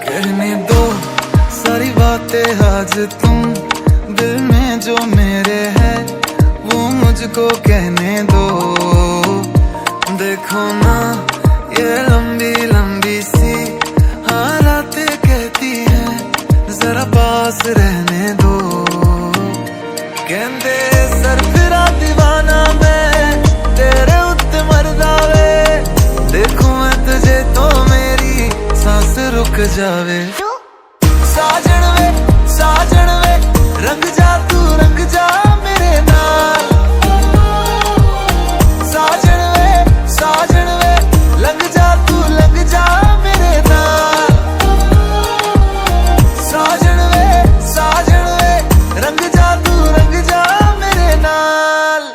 कहने दो सारी बातें आज तुम, दिल में जो मेरे है वो मुझको कहने दो। देखो ना ये लंबी लंबी सी हालातें कहती हैं, जरा पास रहने दो। कहते सर फिरा दीवाना मैं तेरे उत्ते मरदा वे, देखूं मैं तुझे तो मेरी सांस रुक जावे। साजन वे रंग जा तू रंग जा मेरे नाल। साजन वे लंग जा तू लंग जा मेरे नाल। साजन वे रंग जा तू रंग जा मेरे नाल।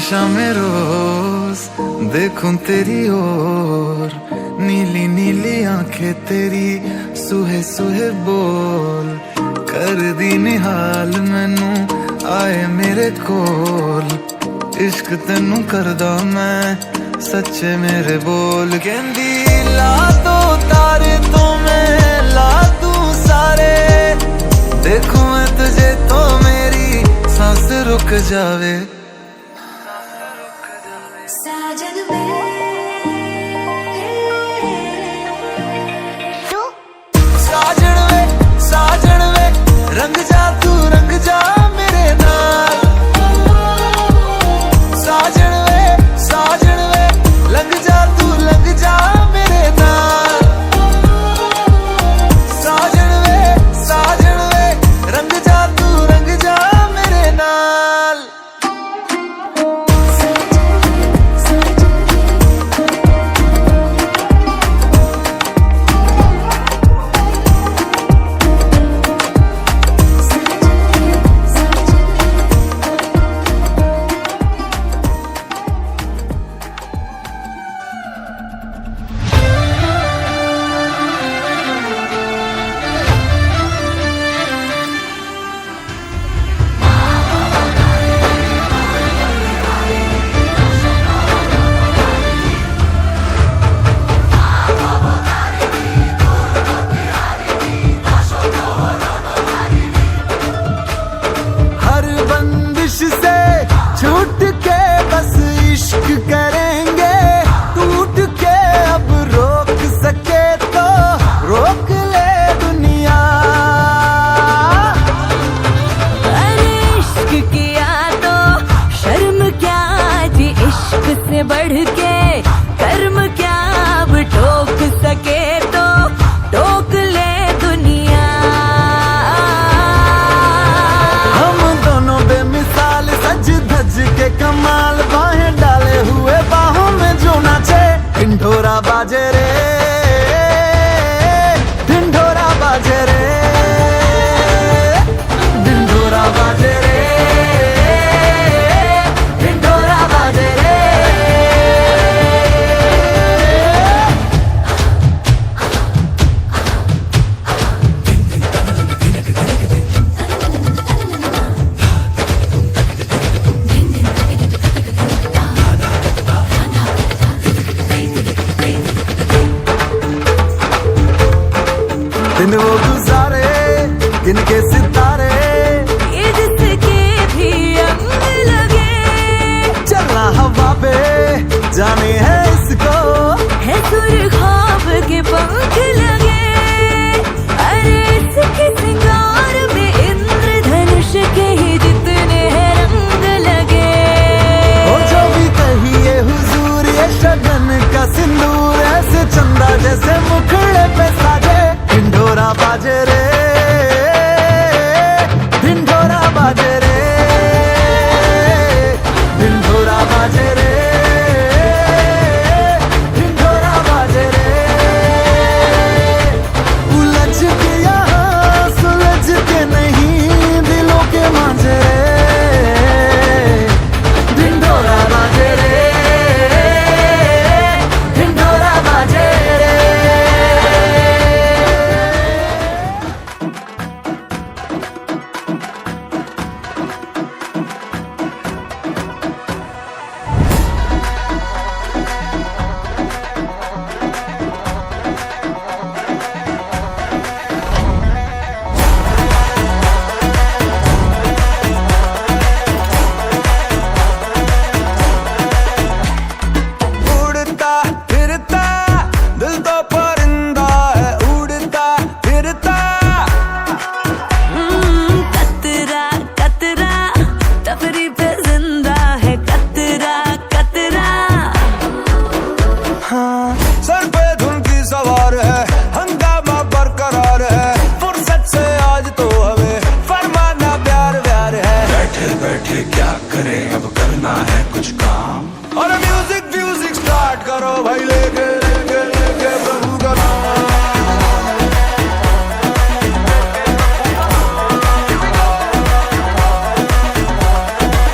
शामे रोज देखूं तेरी ओर, नीली नीली आंखें तेरी सुहे सुहे बोल। कर दी निहाल मैनू आए मेरे कोल, इश्क तेनू करदा मैं सच्चे मेरे बोल। कहंदी ला दो तारे तो मैं ला दूं सारे, देखूं मैं तुझे तो मेरी सांस रुक जावे। साजन वे रंग जा तू रंग जा मेरे नाल। साजन वे लंग जा तू लंग जा मेरे नाल। साजन वे रंग जा तू रंग जा मेरे नाल। से छूट के बस इश्क करेंगे, टूट के अब रोक सके तो रोक ले दुनिया। अरे इश्क किया तो शर्म क्या जी, इश्क से बढ़ के कर्म क्या, अब टोक सके तो टोक ले दुनिया। सज धज के कमाल, बाहें डाले हुए बाहों में जो नाचे। ढिंढोरा बाजे रे ढिंढोरा बाजे रे ढिंढोरा बाजे रे ढिंढोरा बाजे रे। दिन वो गुजारे गिन के सितारे, ये जिसके भी अंग लगे, चलना हवा पे जाने है इसको, है सुर ख्वाब के पंख लगे। अरे इसके सिंगार में इंद्रधनुष के ही जितने हैं रंग लगे। और जो भी कहिए हुजूर ये शगन का सिंदूर, ऐसे चंदा जैसे मुखड़े पे साजे। ढिंढोरा बाजे रे ढिंढोरा बाजे रे ढिंढोरा बाजे रे ढिंढोरा बाजे रे। उलझ के यहाँ सुलझ के नहीं दिलों के मांझे ढिंढोरा बाजे। और म्यूजिक म्यूजिक स्टार्ट करो भाई, लेके लेके लेके प्रभु का नाम।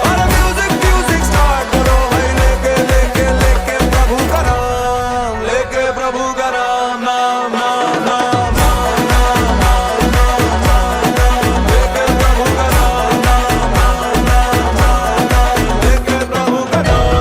और म्यूजिक म्यूजिक स्टार्ट करो भाई, लेके लेके लेके प्रभु का नाम, लेके प्रभु का नाम, नाम नाम नाम नाम नाम नाम नाम नाम, लेके प्रभु का नाम, नाम नाम नाम नाम नाम, लेके प्रभु का नाम।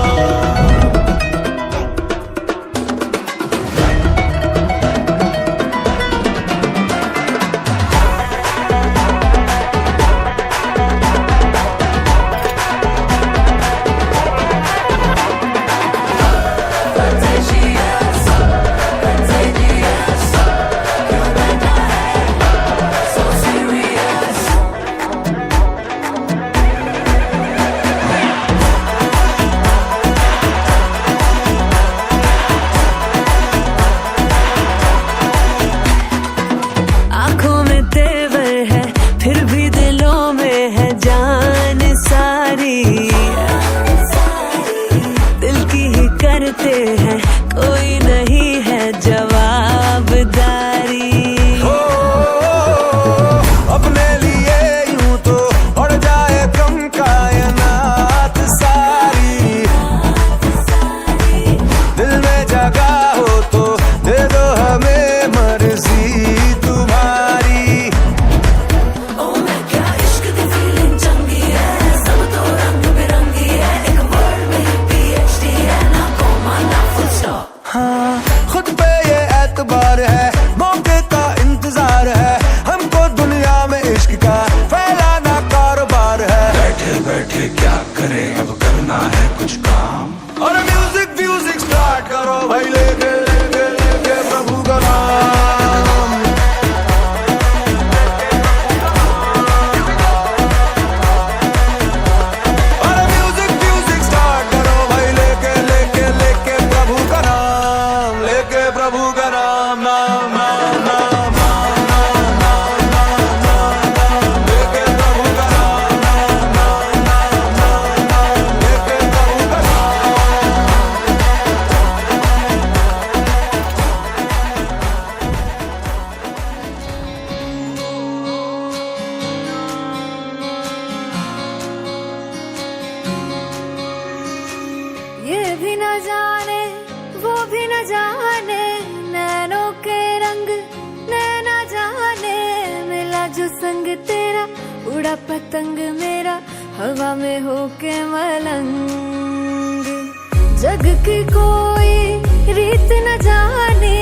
आंखों में तेवर है फिर भी दिलों में है जान सारी, दिल की ही करते हैं कोई नहीं है जवाबदारी। अपने लिए यूं तो उड़ जाए कम कायनात सारी, दिल में जगह हो तो दे दो हमें मर्जी तुम्हारी। हाँ, खुद पे ये एतबार है, मौके का इंतजार है, हमको दुनिया में इश्क का फैलाना कारोबार है। बैठे बैठे क्या करें, अब करना है कुछ काम। और म्यूजिक म्यूजिक स्टार्ट करो भाई, लेके लेके लेके प्रभु का नाम। और म्यूजिक म्यूजिक स्टार्ट करो भाई, लेके लेके लेके प्रभु का नाम, लेके प्रभु का नाम, नाम नाम नाम नाम नाम नाम नाम नाम, लेके प्रभु का नाम, नाम नाम नाम नाम नाम, लेके प्रभु का नाम। ये भी न जाने वो भी न जाने, नैनों के रंग नैना जाने, मिला जो संग तेरा उड़ा पतंग मेरा हवा में होके मलंग। जग की कोई रीत न जाने,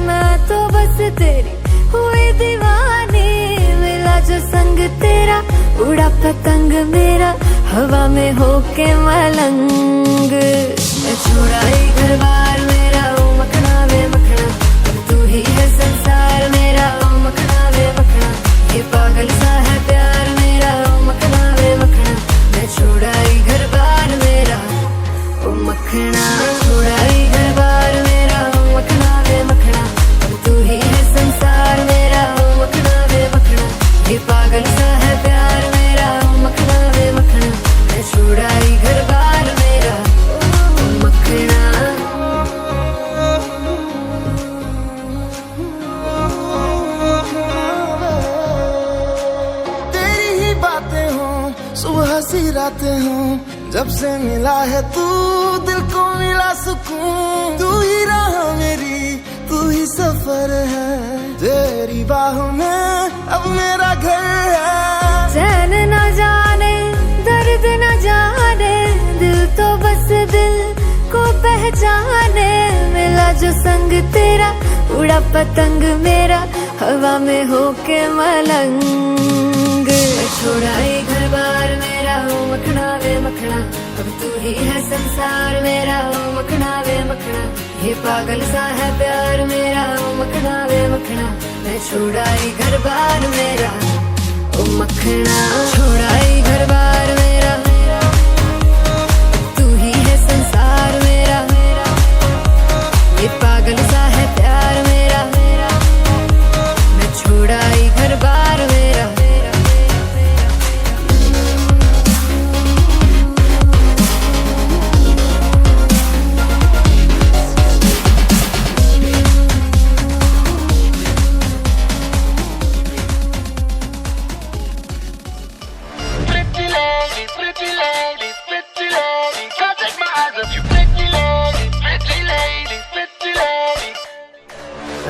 मैं तो बस तेरी हुई दीवानी, मिला जो संग तेरा उड़ा पतंग मेरा हवा में होके मलंग। मैं छुड़ाई घर बार मेरा ओ मखना वे मखना, अब तू ही है संसार मेरा ओ मखना वे मखना, ये पागल सा है प्यार मेरा ओ मखना वे मखना। मैं छुड़ाई घर बार मेरा ओ मखना, छुड़ाई घर बार मेरा ओ मखना वे मखना, अब तू ही है संसार मेरा ओ मखना वे मखना, ये पागल सा है प्यार मेरा ओ मखना वे मखना। मैं छुड़ाई घर बार मेरा ओ मखना। तेरी ही बातें हों, सुबह सी रातें हों, जब से मिला है तू दिल को मिला सुकून। तू ही राह मेरी, तू ही सफर है, तेरी बाहों में अब मेरा घर है। चैन न जाने दर्द न जाने, दिल तो बस दिल को पहचाने, मिला जो संग तेरा उड़ा पतंग मेरा हवा में होके मलंग। छुड़ाई घर बार मेरा ओ मखना वे मखना, अब तू ही है संसार मेरा ओ मखना वे मखना, ये पागल सा है प्यार मेरा ओ मखना वे मखना। मैं छुड़ाई घर बार मेरा ओ मखना, छुड़ाई घर बार मेरा, तू ही है संसार मेरा, ये पागल सा है प्यार मेरा। मैं छुड़ाई घर बार मेरा।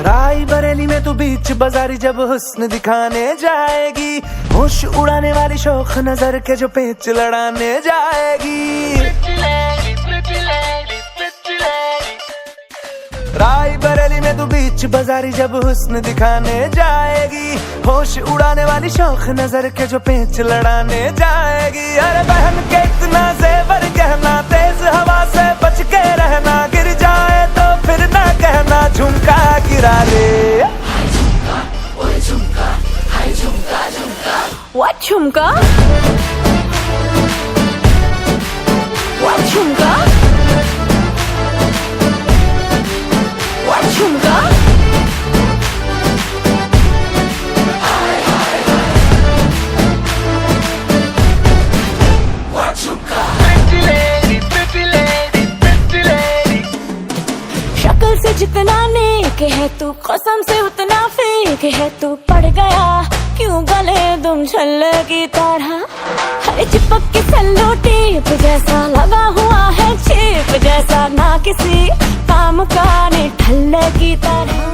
राई बरेली में तू बीच बाजारी जब हुस्न दिखाने जाएगी, होश उड़ाने वाली शौक नजर के जो पेच लड़ाने जाएगी। राई बरेली में तू बीच बाजारी जब हुस्न दिखाने जाएगी, होश उड़ाने वाली शौक नजर के जो पेच लड़ाने जाएगी। अरे बहन के इतना जेवर गहना, तेज हवा से बच के रहना, गिर जाए तो फिर ना कहना झुमका गिरा ले। What झुमका? What झुमका? What झुमका? शक्ल से जितना नेक है तू, कसम से उतना फेक है तू। पड़ गया क्यों गले तुम छल्ले की तरह, हरे चिपक के सल्लो टेप जैसा लगा हुआ है चेप जैसा, ना किसी काम का ने ठल्ले की तरह।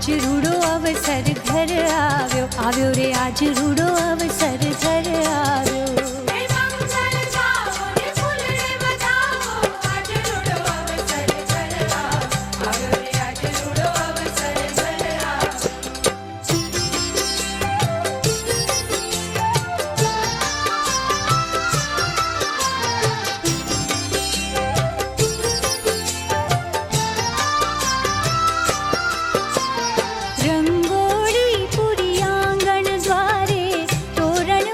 આજ રૂડો અવસર ઘર આવ્યો આવ્યો રે આજ રૂડો અવસર ઘર આવ્યો રંગોળી પૂરી આંગણ દ્વારે તોરણ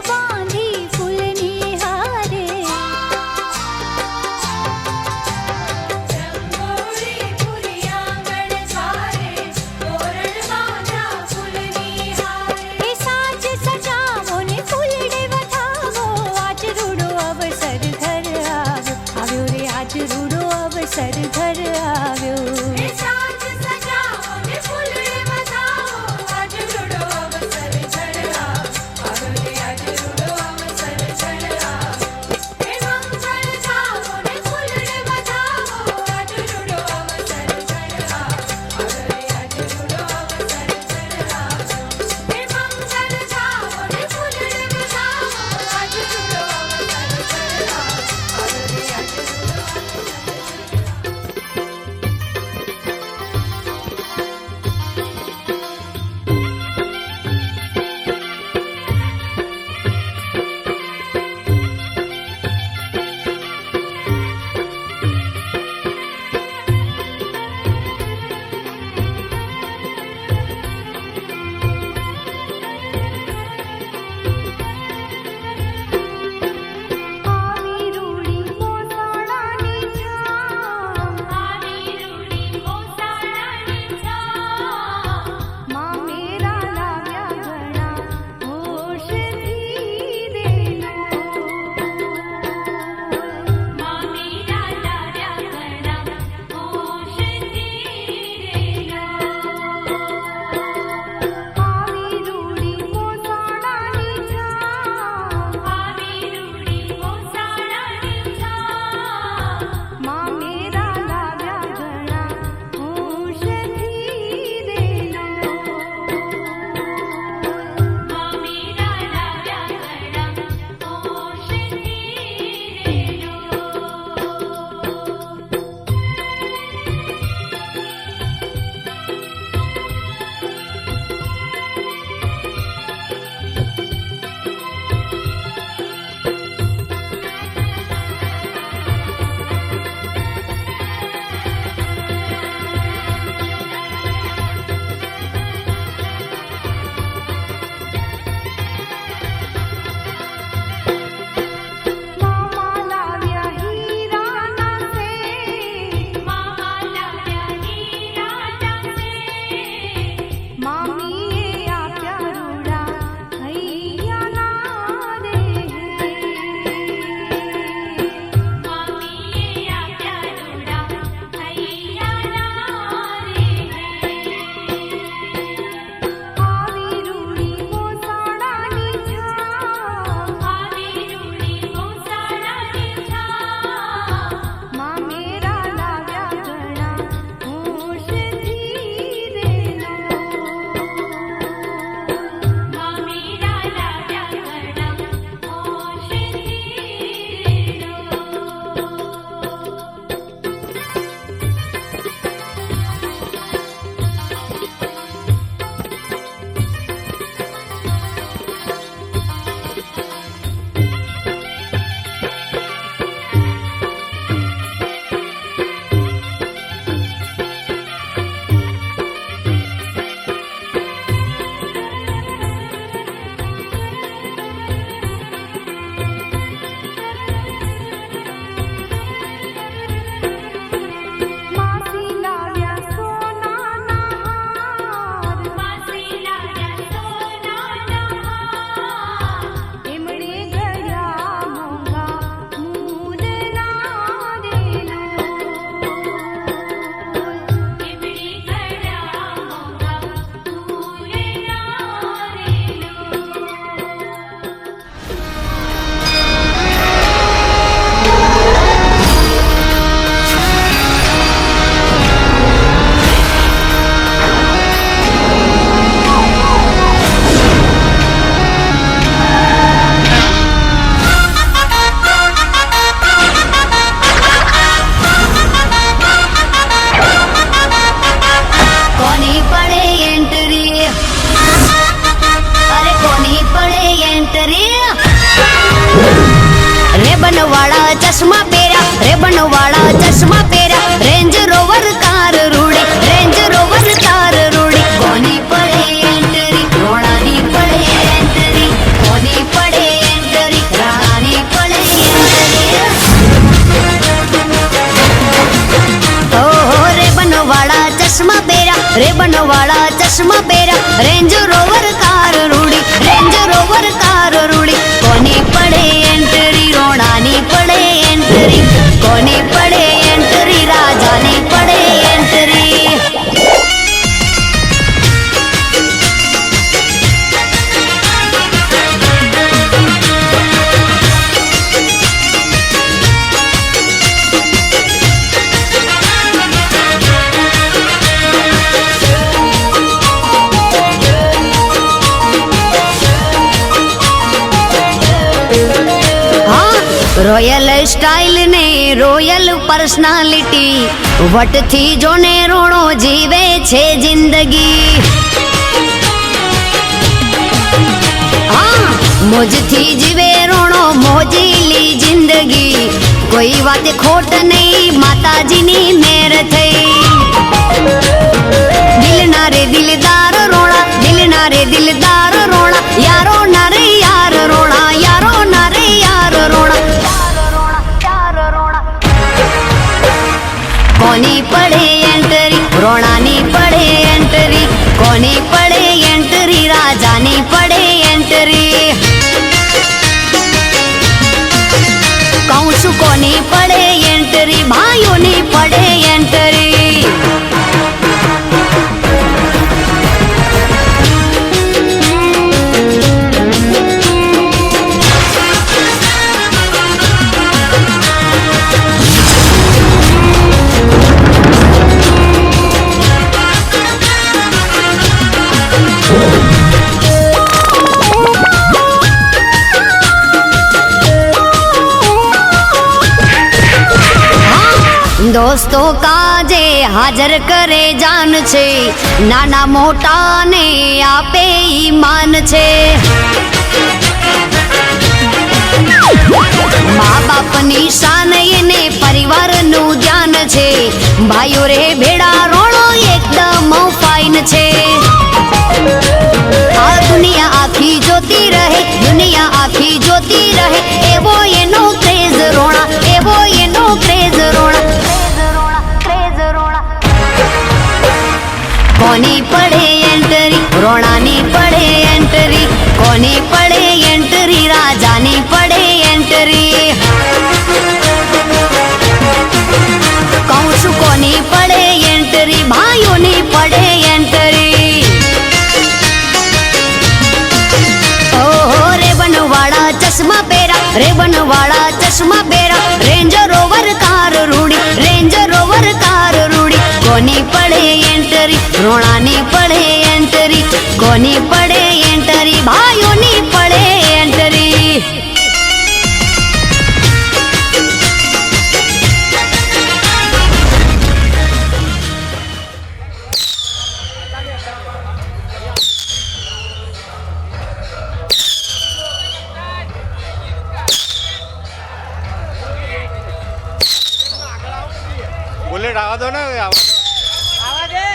चश्मा पेरा रेंज रोवर कार रूड़ी रेंज रोवर कार रूड़ी कोनी पड़े एंट्री रोणानी पड़े एंट्री कोनी पड़े एंट्री राजानी पड़े एंट्री રોયલ સ્ટાઇલ ને રોયલ પર્સનાલિટી વટથી જોને રોણો જીવે છે જિંદગી હા મોજથી જીવે રોણો મોજીલી જિંદગી કોઈ વાતે ખોટ નહીં માતાજીની મેર થઈ દિલના રે દિલદાર રોણા દિલના રે દિલદાર રોણા યારો ના રે યાર રોણા યારો ના રે યાર રોણા કોની પડે એન્ટરી રોણાની પડે એન્ટરી કોની પડે એન્ટરી રાજાની પડે એન્ટરી કહું છું કોની પડે એન્ટરી ભાઈઓની પડે એન્ટરી દોસ્તો કાજે હાજર કરે જાન છે નાના મોટાને આપે ઈમાન છે મા બાપની શાન એને પરિવારનું ધ્યાન છે ભાઈઓ રે ભેડા રોણો એકદમ ફાઇન છે આ દુનિયા આખી જોતી રહે દુનિયા આખી જોતી રહે એવો એનો ક્રેઝ રોણા એવો એનો ક્રેઝ રોણા કોની પડે એન્ટરી રોણાની પડે એન્ટરી કોની પડે એન્ટરી રાજાની પડે એન્ટરી કહું છું કોની પડે એન્ટરી ભાઈઓની પડે એન્ટરી ઓહો રેબનવાળા ચશ્મા પેરા રેબનવાળા ચશ્મા પેરા રેન્જ રોવર કાર રૂડી રેન્જ રોવર કાર રૂડી કોની પડે એન્ટરી રોણાની પડે એન્ટરી કોની પડે એન્ટરી ભાઈઓની પડે એન્ટરી બુલેટ આવા દો ને આવા દે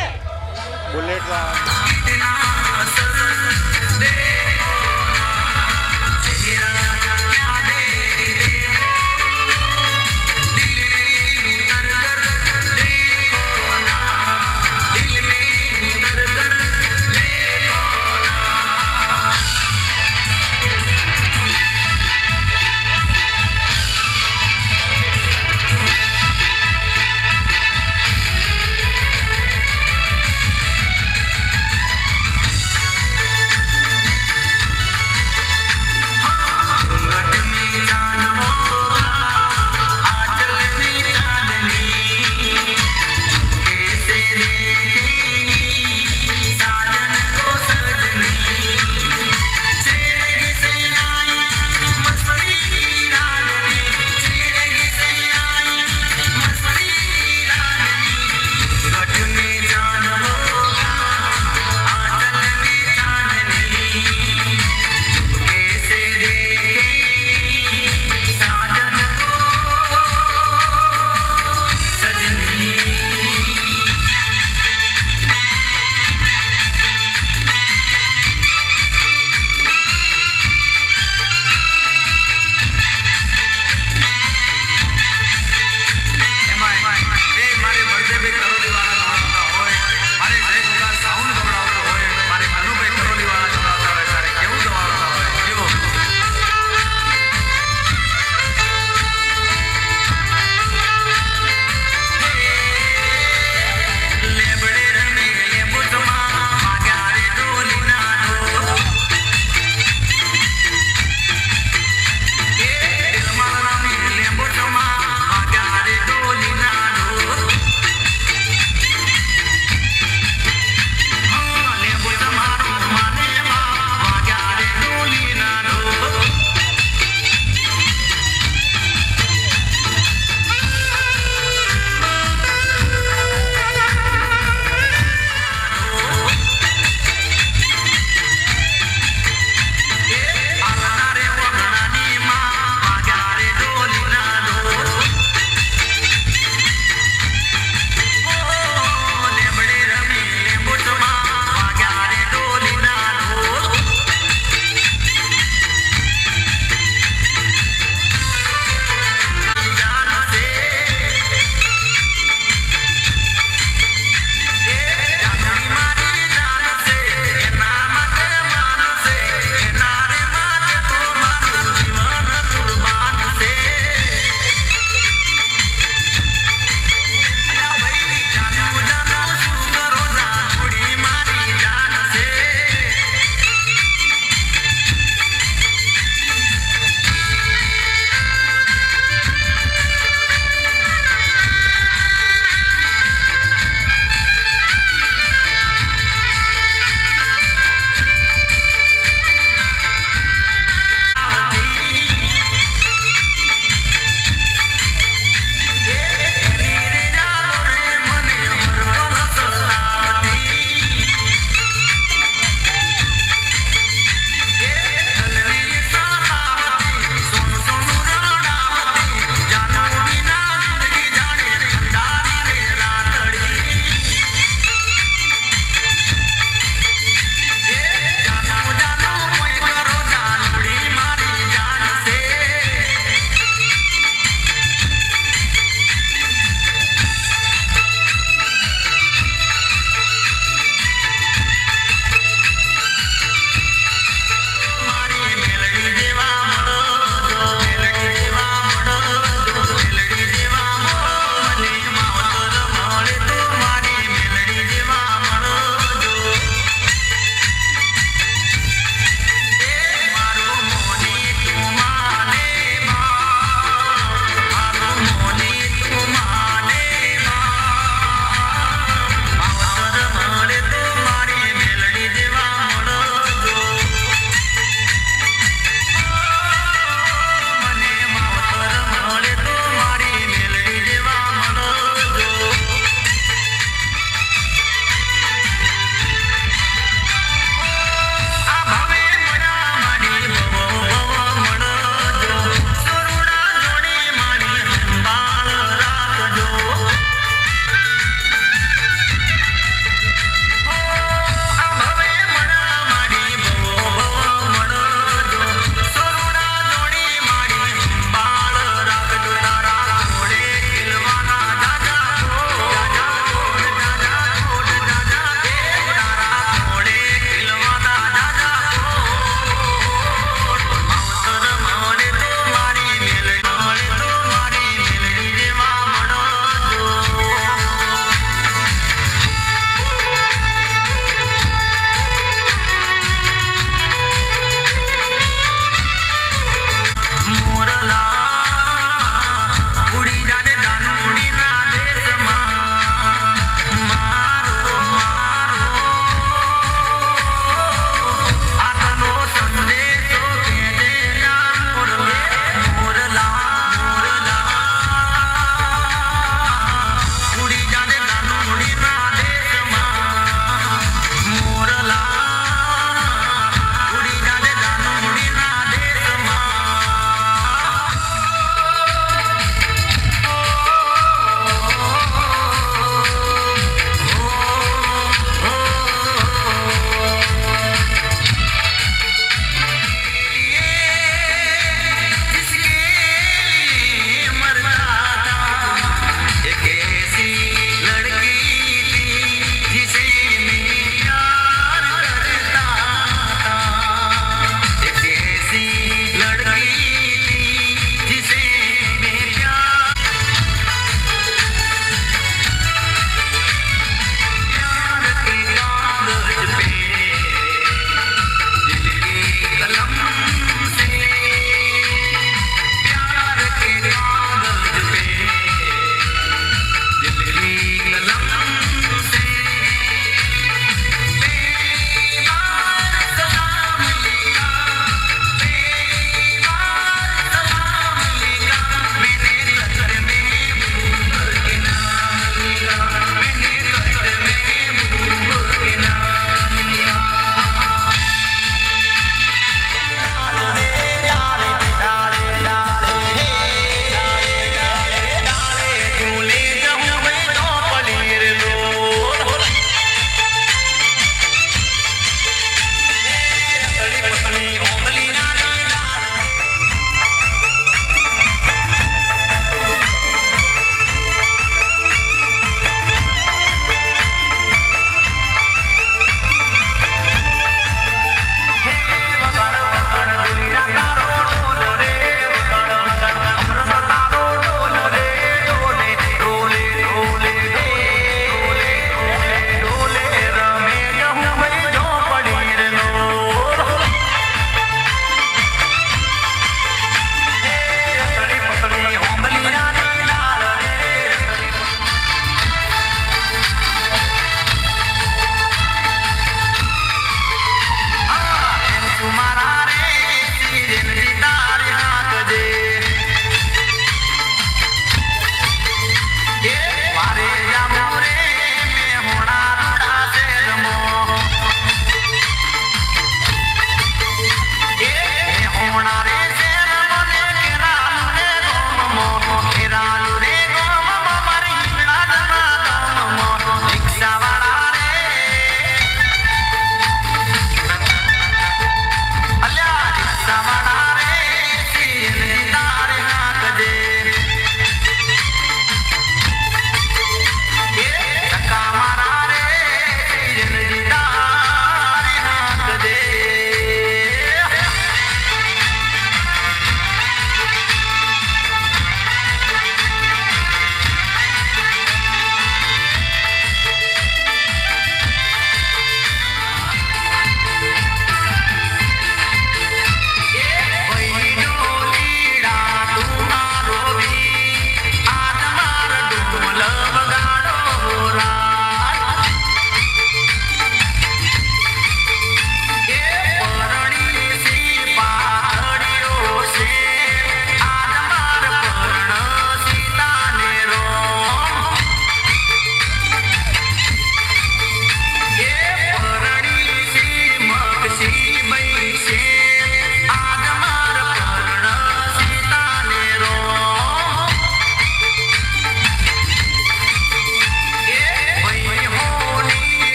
બુલેટ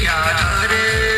यार रे